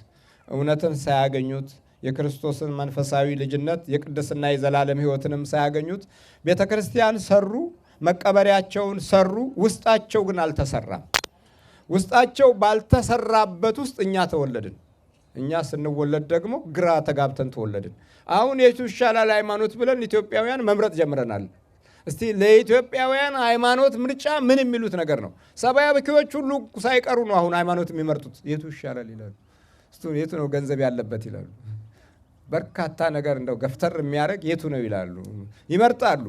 እውነትን ሳያገኙት የክርስቶስን መንፈሳዊ ልጅነት የቅድስና የዘላለም ሕይወትንም ሳያገኙት ቤተ ክርስቲያን ሰሩ፣ መቀበሪያቸውን ሰሩ። ውስጣቸው ግን አልተሰራም። ውስጣቸው ባልተሰራበት ውስጥ እኛ ተወለድን። እኛ ስንወለድ ደግሞ ግራ ተጋብተን ተወለድን። አሁን የቱ ይሻላል ሃይማኖት ብለን ኢትዮጵያውያን መምረጥ ጀምረናል። እስቲ ለኢትዮጵያውያን ሃይማኖት ምርጫ ምን የሚሉት ነገር ነው? ሰብአዊ አበኪዎች ሁሉ ሳይቀሩ ነው አሁን ሃይማኖት የሚመርጡት። የቱ ይሻላል ይላሉ። የቱ ነው ገንዘብ ያለበት ይላሉ። በርካታ ነገር እንደው ገፍተር የሚያደርግ የቱ ነው ይላሉ፣ ይመርጣሉ።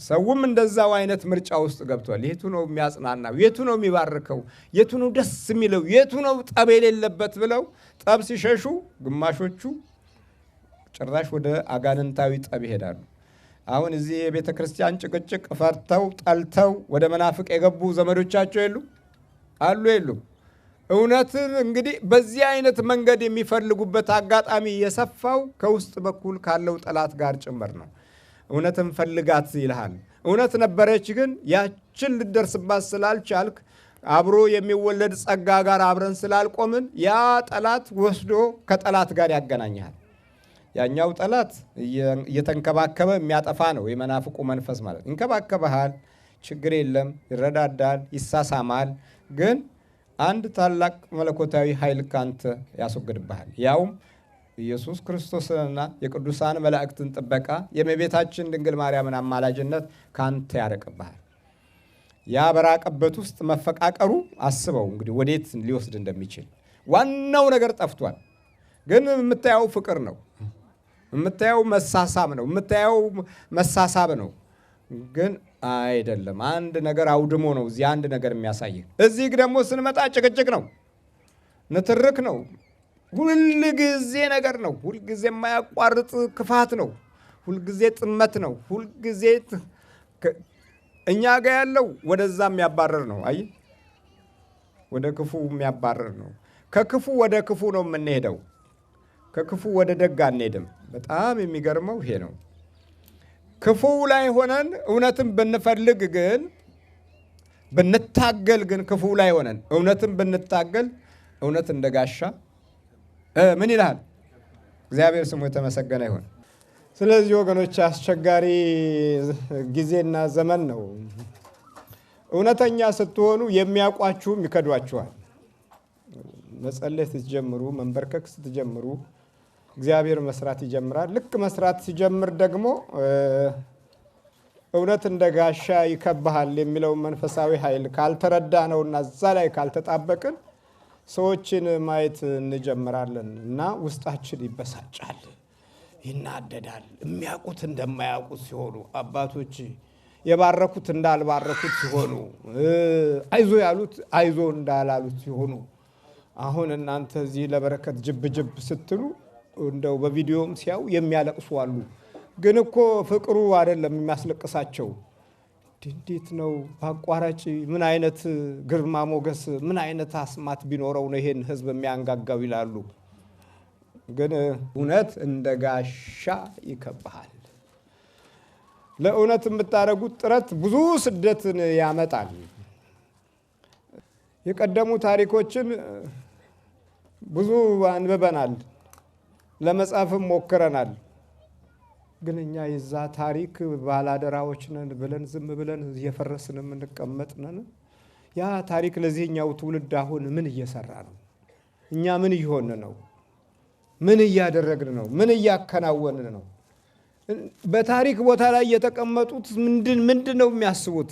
ሰውም እንደዛው አይነት ምርጫ ውስጥ ገብቷል። የቱ ነው የሚያጽናናው? የቱ ነው የሚባርከው? የቱ ነው ደስ የሚለው? የቱ ነው ጠብ የሌለበት ብለው ጠብ ሲሸሹ፣ ግማሾቹ ጭራሽ ወደ አጋንንታዊ ጠብ ይሄዳሉ። አሁን እዚህ የቤተ ክርስቲያን ጭቅጭቅ ፈርተው ጠልተው ወደ መናፍቅ የገቡ ዘመዶቻቸው አሉ የሉም? እውነትን እንግዲህ በዚህ አይነት መንገድ የሚፈልጉበት አጋጣሚ የሰፋው ከውስጥ በኩል ካለው ጠላት ጋር ጭምር ነው። እውነትን ፈልጋት ይልሃል። እውነት ነበረች፣ ግን ያችን ልደርስባት ስላልቻልክ አብሮ የሚወለድ ጸጋ ጋር አብረን ስላልቆምን ያ ጠላት ወስዶ ከጠላት ጋር ያገናኛል። ያኛው ጠላት እየተንከባከበ የሚያጠፋ ነው። የመናፍቁ መንፈስ ማለት ይንከባከበሃል፣ ችግር የለም፣ ይረዳዳል፣ ይሳሳማል። ግን አንድ ታላቅ መለኮታዊ ኃይል ካንተ ያስወግድብሃል። ያውም ኢየሱስ ክርስቶስንና የቅዱሳን መላእክትን ጥበቃ የእመቤታችን ድንግል ማርያምን አማላጅነት ካንተ ያርቅብሃል። ያ በራቀበት ውስጥ መፈቃቀሩ አስበው እንግዲህ ወዴት ሊወስድ እንደሚችል። ዋናው ነገር ጠፍቷል፣ ግን የምታየው ፍቅር ነው፣ የምታየው መሳሳብ ነው፣ የምታየው መሳሳብ ነው። ግን አይደለም፣ አንድ ነገር አውድሞ ነው እዚህ አንድ ነገር የሚያሳይ። እዚህ ደግሞ ስንመጣ ጭቅጭቅ ነው፣ ንትርክ ነው፣ ሁልጊዜ ነገር ነው፣ ሁልጊዜ የማያቋርጥ ክፋት ነው፣ ሁልጊዜ ጥመት ነው፣ ሁልጊዜ እኛ ጋር ያለው ወደዛ የሚያባረር ነው። አይ ወደ ክፉ የሚያባረር ነው። ከክፉ ወደ ክፉ ነው የምንሄደው፣ ከክፉ ወደ ደግ አንሄድም። በጣም የሚገርመው ይሄ ነው። ክፉ ላይ ሆነን እውነትን ብንፈልግ ግን ብንታገል ግን ክፉ ላይ ሆነን እውነትን ብንታገል እውነት እንደ ጋሻ ምን ይላል? እግዚአብሔር ስሙ የተመሰገነ ይሁን። ስለዚህ ወገኖች አስቸጋሪ ጊዜና ዘመን ነው። እውነተኛ ስትሆኑ የሚያውቋችሁም ይከዷችኋል። መጸለይ ስትጀምሩ፣ መንበርከክ ስትጀምሩ እግዚአብሔር መስራት ይጀምራል። ልክ መስራት ሲጀምር ደግሞ እውነት እንደ ጋሻ ይከብሃል የሚለው መንፈሳዊ ኃይል ካልተረዳ ነውና እዛ ላይ ካልተጣበቅን ሰዎችን ማየት እንጀምራለን እና ውስጣችን ይበሳጫል፣ ይናደዳል። የሚያውቁት እንደማያውቁት ሲሆኑ፣ አባቶች የባረኩት እንዳልባረኩት ሲሆኑ፣ አይዞ ያሉት አይዞ እንዳላሉት ሲሆኑ፣ አሁን እናንተ እዚህ ለበረከት ጅብ ጅብ ስትሉ እንደው በቪዲዮም ሲያው የሚያለቅሱ አሉ። ግን እኮ ፍቅሩ አይደለም የሚያስለቅሳቸው። እንዴት ነው በአቋራጭ ምን አይነት ግርማ ሞገስ ምን አይነት አስማት ቢኖረው ነው ይሄን ህዝብ የሚያንጋጋው ይላሉ። ግን እውነት እንደ ጋሻ ይከብሃል። ለእውነት የምታደርጉት ጥረት ብዙ ስደትን ያመጣል። የቀደሙ ታሪኮችን ብዙ አንብበናል፣ ለመጻፍም ሞክረናል። ግን እኛ የዛ ታሪክ ባላደራዎች ነን ብለን ዝም ብለን እየፈረስን የምንቀመጥ ነን። ያ ታሪክ ለዚህኛው ትውልድ አሁን ምን እየሰራ ነው? እኛ ምን እየሆን ነው? ምን እያደረግን ነው? ምን እያከናወንን ነው? በታሪክ ቦታ ላይ የተቀመጡት ምንድን ነው የሚያስቡት?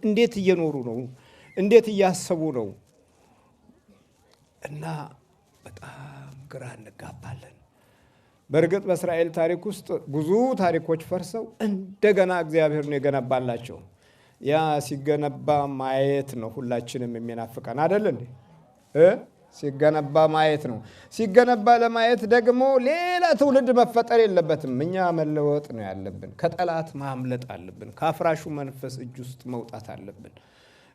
እንዴት እየኖሩ ነው? እንዴት እያሰቡ ነው? እና በጣም ግራ እንጋባለን። በእርግጥ በእስራኤል ታሪክ ውስጥ ብዙ ታሪኮች ፈርሰው እንደገና እግዚአብሔር ነው የገነባላቸው። ያ ሲገነባ ማየት ነው ሁላችንም የሚናፍቀን አይደል እንዴ? ሲገነባ ማየት ነው። ሲገነባ ለማየት ደግሞ ሌላ ትውልድ መፈጠር የለበትም። እኛ መለወጥ ነው ያለብን። ከጠላት ማምለጥ አለብን። ከአፍራሹ መንፈስ እጅ ውስጥ መውጣት አለብን።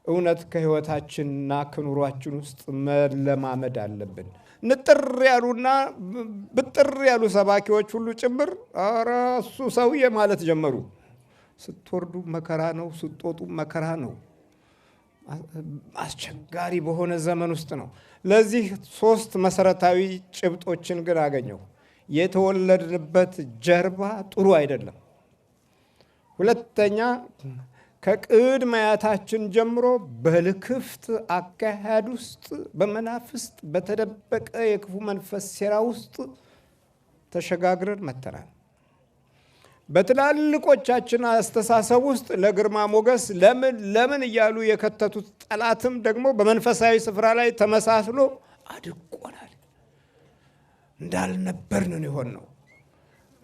እውነት ከህይወታችንና ከኑሯችን ውስጥ መለማመድ አለብን። ንጥር ያሉና ብጥር ያሉ ሰባኪዎች ሁሉ ጭምር ኧረ እሱ ሰውዬ ማለት ጀመሩ። ስትወርዱ መከራ ነው፣ ስትወጡ መከራ ነው። አስቸጋሪ በሆነ ዘመን ውስጥ ነው። ለዚህ 3 መሰረታዊ ጭብጦችን ግን አገኘው። የተወለድንበት ጀርባ ጥሩ አይደለም። ሁለተኛ ከቅድመ አያታችን ጀምሮ በልክፍት አካሄድ ውስጥ በመናፍስት በተደበቀ የክፉ መንፈስ ሴራ ውስጥ ተሸጋግረን መተናል። በትላልቆቻችን አስተሳሰብ ውስጥ ለግርማ ሞገስ ለምን እያሉ የከተቱት ጠላትም ደግሞ በመንፈሳዊ ስፍራ ላይ ተመሳስሎ አድቆናል። እንዳልነበርን የሆን ነው።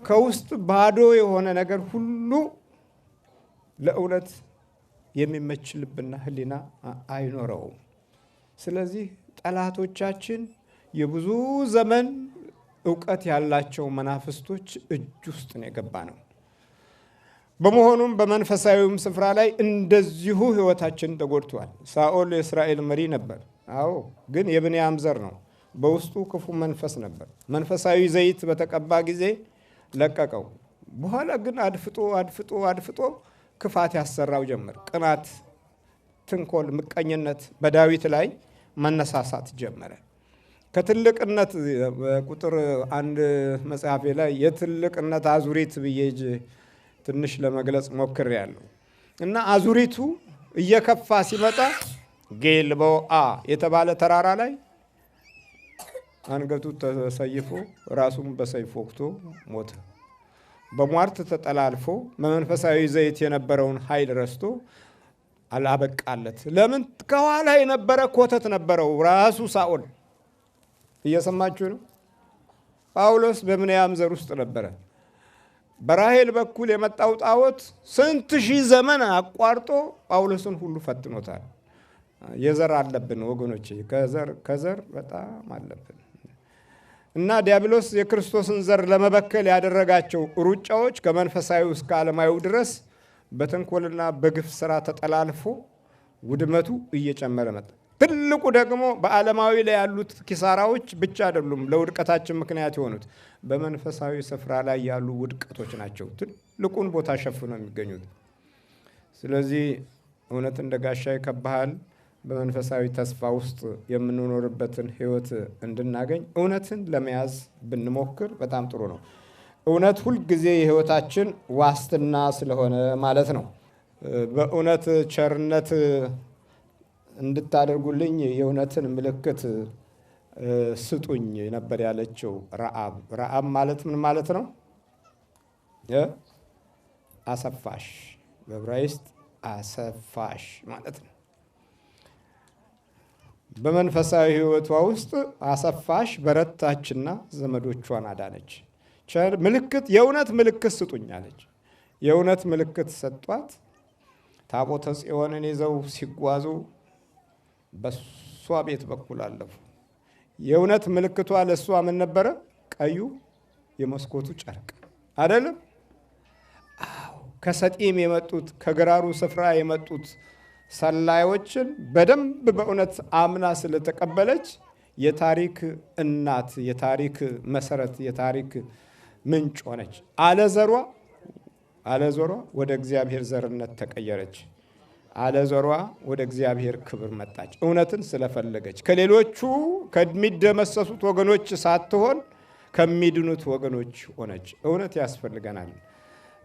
ከውስጥ ባዶ የሆነ ነገር ሁሉ ለእውነት የሚመች ልብና ሕሊና አይኖረውም። ስለዚህ ጠላቶቻችን የብዙ ዘመን እውቀት ያላቸው መናፍስቶች እጅ ውስጥ ነው የገባ ነው። በመሆኑም በመንፈሳዊም ስፍራ ላይ እንደዚሁ ሕይወታችን ተጎድቷል። ሳኦል የእስራኤል መሪ ነበር። አዎ፣ ግን የብንያም ዘር ነው። በውስጡ ክፉ መንፈስ ነበር። መንፈሳዊ ዘይት በተቀባ ጊዜ ለቀቀው። በኋላ ግን አድፍጦ ክፋት ያሰራው ጀመር። ቅናት፣ ትንኮል፣ ምቀኝነት በዳዊት ላይ መነሳሳት ጀመረ። ከትልቅነት ቁጥር 1 መጽሐፌ ላይ የትልቅነት አዙሪት ብዬ ትንሽ ለመግለጽ ሞክሬያለሁ። እና አዙሪቱ እየከፋ ሲመጣ ጌልቦአ የተባለ ተራራ ላይ አንገቱ ተሰይፎ ራሱን በሰይፍ ወግቶ ሞተ። በሟርት ተጠላልፎ በመንፈሳዊ ዘይት የነበረውን ኃይል ረስቶ አላበቃለት። ለምን? ከኋላ የነበረ ኮተት ነበረው ራሱ ሳኦል። እየሰማችሁ ነው። ጳውሎስ በብንያም ዘር ውስጥ ነበረ። በራሔል በኩል የመጣው ጣዖት ስንት ሺህ ዘመን አቋርጦ ጳውሎስን ሁሉ ፈትኖታል። የዘር አለብን ወገኖቼ፣ ከዘር በጣም አለብን። እና ዲያብሎስ የክርስቶስን ዘር ለመበከል ያደረጋቸው ሩጫዎች ከመንፈሳዊ እስከ ዓለማዊ ድረስ በተንኮልና በግፍ ስራ ተጠላልፎ ውድመቱ እየጨመረ መጣ። ትልቁ ደግሞ በዓለማዊ ላይ ያሉት ኪሳራዎች ብቻ አይደሉም ለውድቀታችን ምክንያት የሆኑት፣ በመንፈሳዊ ስፍራ ላይ ያሉ ውድቀቶች ናቸው ትልቁን ቦታ ሸፍነው የሚገኙት። ስለዚህ እውነት እንደ ጋሻ ይከብሃል። በመንፈሳዊ ተስፋ ውስጥ የምንኖርበትን ሕይወት እንድናገኝ እውነትን ለመያዝ ብንሞክር በጣም ጥሩ ነው። እውነት ሁልጊዜ የሕይወታችን ዋስትና ስለሆነ ማለት ነው። በእውነት ቸርነት እንድታደርጉልኝ የእውነትን ምልክት ስጡኝ ነበር ያለችው ረአብ። ረአብ ማለት ምን ማለት ነው? አሰፋሽ፣ በዕብራይስጥ አሰፋሽ ማለት ነው። በመንፈሳዊ ሕይወቷ ውስጥ አሰፋሽ፣ በረታችና ዘመዶቿን አዳነች። ምልክት፣ የእውነት ምልክት ስጡኝ አለች። የእውነት ምልክት ሰጧት። ታቦተ ጽዮንን ይዘው ሲጓዙ በሷ ቤት በኩል አለፉ። የእውነት ምልክቷ ለእሷ ምን ነበረ? ቀዩ የመስኮቱ ጨርቅ አይደለም? አዎ። ከሰጢም የመጡት ከግራሩ ስፍራ የመጡት ሰላዮችን በደንብ በእውነት አምና ስለተቀበለች የታሪክ እናት፣ የታሪክ መሰረት፣ የታሪክ ምንጭ ሆነች። አለዘሯ ወደ እግዚአብሔር ዘርነት ተቀየረች። አለዘሯ ወደ እግዚአብሔር ክብር መጣች። እውነትን ስለፈለገች ከሌሎቹ ከሚደመሰሱት ወገኖች ሳትሆን ከሚድኑት ወገኖች ሆነች። እውነት ያስፈልገናል።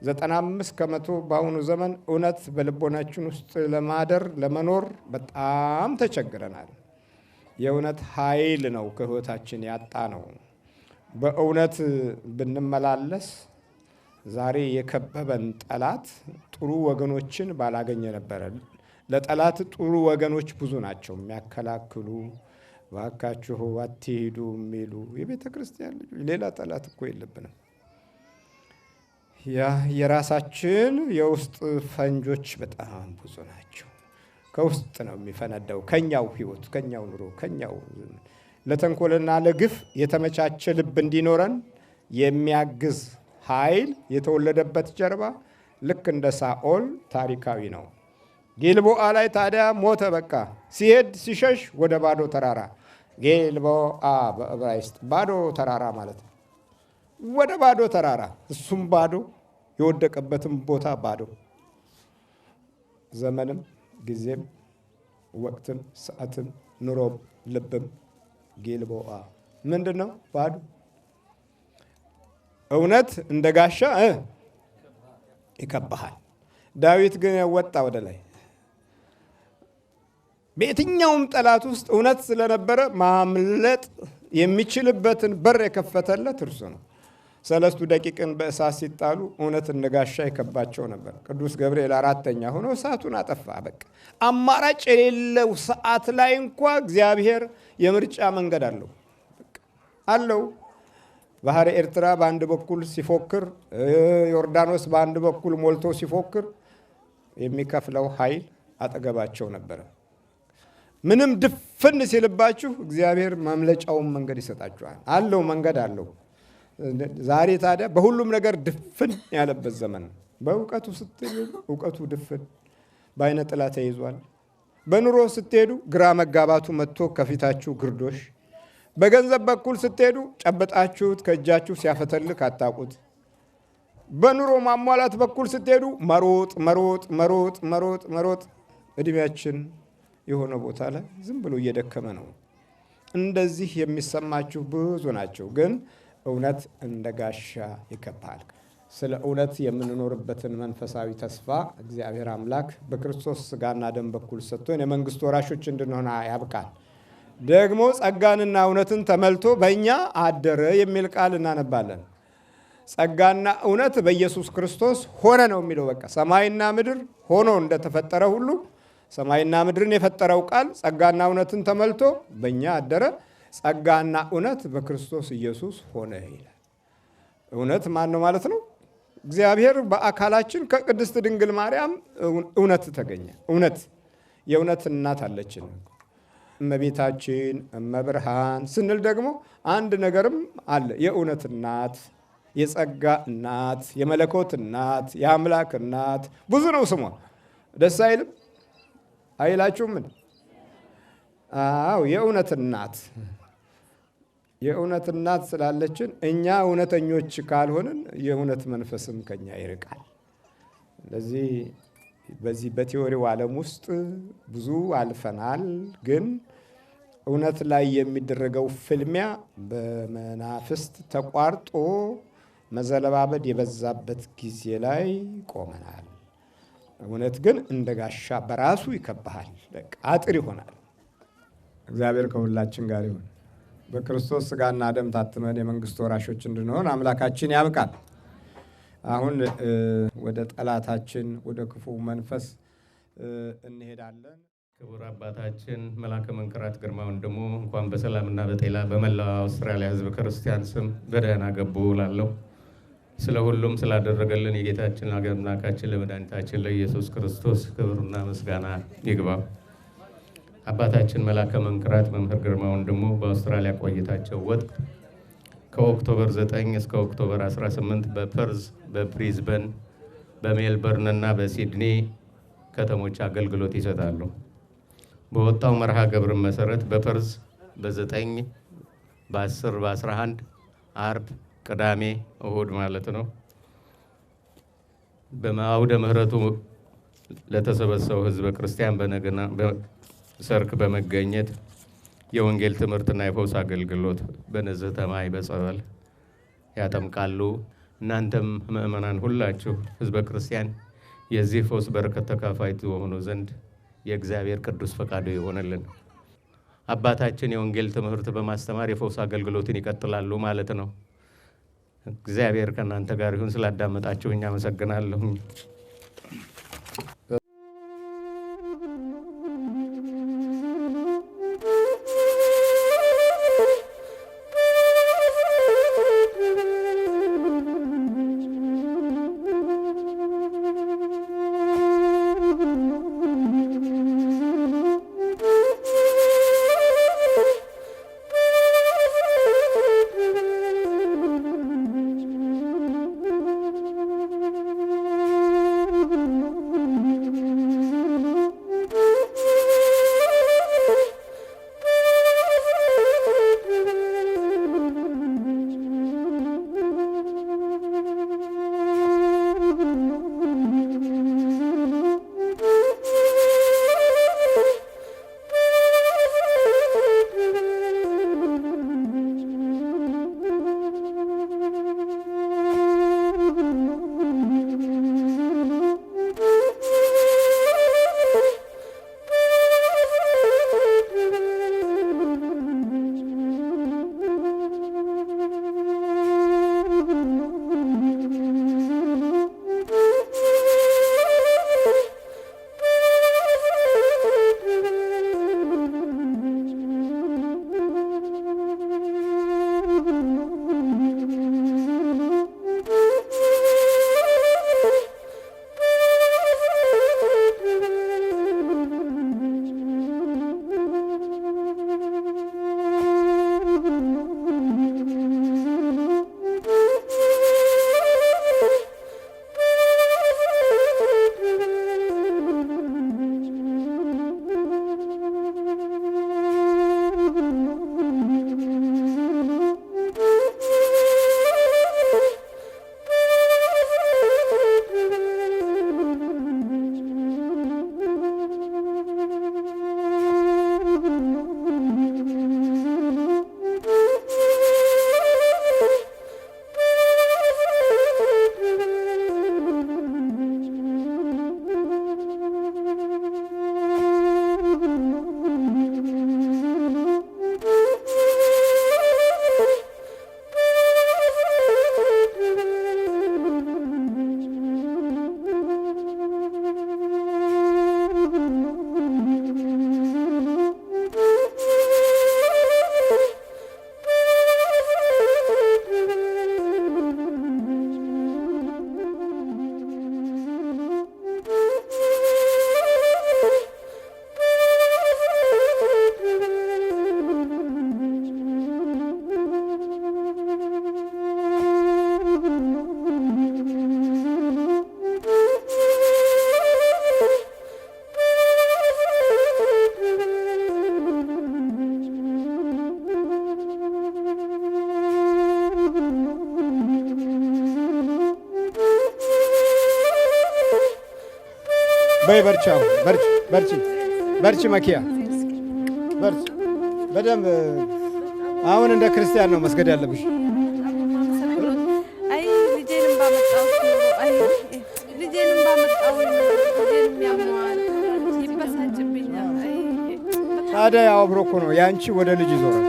95% በአሁኑ ዘመን እውነት በልቦናችን ውስጥ ለመኖር በጣም ተቸግረናል። የእውነት ኃይል ነው ከሕይወታችን ያጣ ነው። በእውነት ብንመላለስ ዛሬ የከበበን ጠላት ጥሩ ወገኖችን ባላገኘ ነበረ። ለጠላት ጥሩ ወገኖች ብዙ ናቸው የሚያከላክሉ፣ እባካችሁ አትሂዱ የሚሉ የቤተ ክርስቲያን ልጆች። ሌላ ጠላት እኮ የለብንም። የራሳችን የውስጥ ፈንጆች በጣም ብዙ ናቸው። ከውስጥ ነው የሚፈነዳው። ከኛው ሕይወት፣ ከኛው ኑሮ፣ ከኛው ለተንኮልና ለግፍ የተመቻቸ ልብ እንዲኖረን የሚያግዝ ኃይል የተወለደበት ጀርባ ልክ እንደ ሳኦል ታሪካዊ ነው። ጌልቦአ ላይ ታዲያ ሞተ። በቃ ሲሄድ ሲሸሽ ወደ ባዶ ተራራ። ጌልቦአ በዕብራይስጥ ባዶ ተራራ ማለት ነው። ወደ ባዶ ተራራ፣ እሱም ባዶ፣ የወደቀበትም ቦታ ባዶ። ዘመንም ጊዜም ወቅትም ሰዓትም ኑሮም ልብም ጌልቦአ ምንድን ነው? ባዶ። እውነት እንደ ጋሻ ይከብሃል። ዳዊት ግን ወጣ ወደ ላይ። በየትኛውም ጠላት ውስጥ እውነት ስለነበረ ማምለጥ የሚችልበትን በር የከፈተለት እርሱ ነው። 3 ደቂቅን በእሳት ሲጣሉ እውነት እንደ ጋሻ ይከባቸው ነበር። ቅዱስ ገብርኤል 4ኛ ሆኖ እሳቱን አጠፋ። በቃ አማራጭ የሌለው ሰዓት ላይ እንኳ እግዚአብሔር የምርጫ መንገድ አለው። ባህረ ኤርትራ በአንድ በኩል ሲፎክር፣ ዮርዳኖስ በአንድ በኩል ሞልቶ ሲፎክር የሚከፍለው ኃይል አጠገባቸው ነበረ። ምንም ድፍን ሲልባችሁ እግዚአብሔር ማምለጫውን መንገድ ይሰጣችኋል። አለው፣ መንገድ አለው። ዛሬ ታዲያ በሁሉም ነገር ድፍን ያለበት ዘመን ነው። በእውቀቱ ስትሄዱ እውቀቱ ድፍን በአይነ ጥላ ተይዟል። በኑሮ ስትሄዱ ግራ መጋባቱ መጥቶ ከፊታችሁ ግርዶሽ። በገንዘብ በኩል ስትሄዱ ጨበጣችሁት ከእጃችሁ ሲያፈተልክ አታውቁት። በኑሮ ማሟላት በኩል ስትሄዱ መሮጥ። እድሜያችን የሆነ ቦታ ላይ ዝም ብሎ እየደከመ ነው። እንደዚህ የሚሰማችሁ ብዙ ናቸው። ግን እውነት እንደ ጋሻ ይከብሃል። ስለ እውነት የምንኖርበትን መንፈሳዊ ተስፋ እግዚአብሔር አምላክ በክርስቶስ ሥጋና ደም በኩል ሰጥቶን የመንግስቱ ወራሾች እንድንሆን ያብቃል። ደግሞ ጸጋንና እውነትን ተመልቶ በእኛ አደረ የሚል ቃል እናነባለን። ጸጋና እውነት በኢየሱስ ክርስቶስ ሆነ ነው የሚለው። በቃ ሰማይና ምድር ሆኖ እንደተፈጠረ ሁሉ ሰማይና ምድርን የፈጠረው ቃል ጸጋና እውነትን ተመልቶ በእኛ አደረ። ጸጋና እውነት በክርስቶስ ኢየሱስ ሆነ ይላል። እውነት ማን ነው ማለት ነው? እግዚአብሔር በአካላችን ከቅድስት ድንግል ማርያም እውነት ተገኘ። እውነት የእውነት እናት አለችን። እመቤታችን እመብርሃን ስንል ደግሞ አንድ ነገርም አለ። የእውነት እናት፣ የጸጋ እናት፣ የመለኮት እናት፣ የአምላክ እናት ብዙ ነው ስሟ። ደስ አይልም? አይላችሁም? ምን? አዎ የእውነት እናት የእውነት እናት ስላለችን እኛ እውነተኞች ካልሆንን የእውነት መንፈስም ከኛ ይርቃል። ስለዚህ በዚህ በቲዎሪው ዓለም ውስጥ ብዙ አልፈናል። ግን እውነት ላይ የሚደረገው ፍልሚያ በመናፍስት ተቋርጦ መዘለባበድ የበዛበት ጊዜ ላይ ቆመናል። እውነት ግን እንደ ጋሻ በራሱ ይከብሃል፣ አጥር ይሆናል። እግዚአብሔር ከሁላችን ጋር ይሁን። በክርስቶስ ሥጋና ደም ታትመን የመንግስት ወራሾች እንድንሆን አምላካችን ያብቃል። አሁን ወደ ጠላታችን ወደ ክፉ መንፈስ እንሄዳለን። ክቡር አባታችን መላከ መንክራት ግርማ ወንድሙ እንኳን በሰላምና በጤና በመላው አውስትራሊያ ሕዝብ ክርስቲያን ስም በደህና ገቡ እላለሁ። ስለ ሁሉም ስላደረገልን የጌታችን አምላካችን ለመድኃኒታችን ለኢየሱስ ክርስቶስ ክብርና ምስጋና ይግባው። አባታችን መላከ መንክራት መምህር ግርማ ወንድሙ በአውስትራሊያ ቆይታቸው ወቅት ከኦክቶበር 9 እስከ ኦክቶበር 18 በፐርዝ፣ በብሪዝበን፣ በሜልበርን እና በሲድኒ ከተሞች አገልግሎት ይሰጣሉ። በወጣው መርሃ ግብር መሰረት በፐርዝ በ9 በ10 በ11 አርብ፣ ቅዳሜ፣ እሁድ ማለት ነው በአውደ ምሕረቱ ለተሰበሰበው ህዝበ ክርስቲያን በነገና ሰርክ በመገኘት የወንጌል ትምህርትና የፈውስ አገልግሎት በንጽሕተ ማይ በጸበል ያጠምቃሉ። እናንተም ምእመናን ሁላችሁ ህዝበ ክርስቲያን የዚህ ፈውስ በረከት ተካፋይ ትሆኑ ዘንድ የእግዚአብሔር ቅዱስ ፈቃዱ ይሆንልን። አባታችን የወንጌል ትምህርት በማስተማር የፈውስ አገልግሎትን ይቀጥላሉ ማለት ነው። እግዚአብሔር ከእናንተ ጋር ይሁን። ስላዳመጣችሁኝ አመሰግናለሁ። በይ በርቺ፣ በርቺ፣ በርቺ መኪያ በርቺ። በደንብ አሁን እንደ ክርስቲያን ነው መስገድ ያለብሽ። ታዲያ ያው አብሮ እኮ ነው ያንቺ ወደ ልጅ ይዞራል።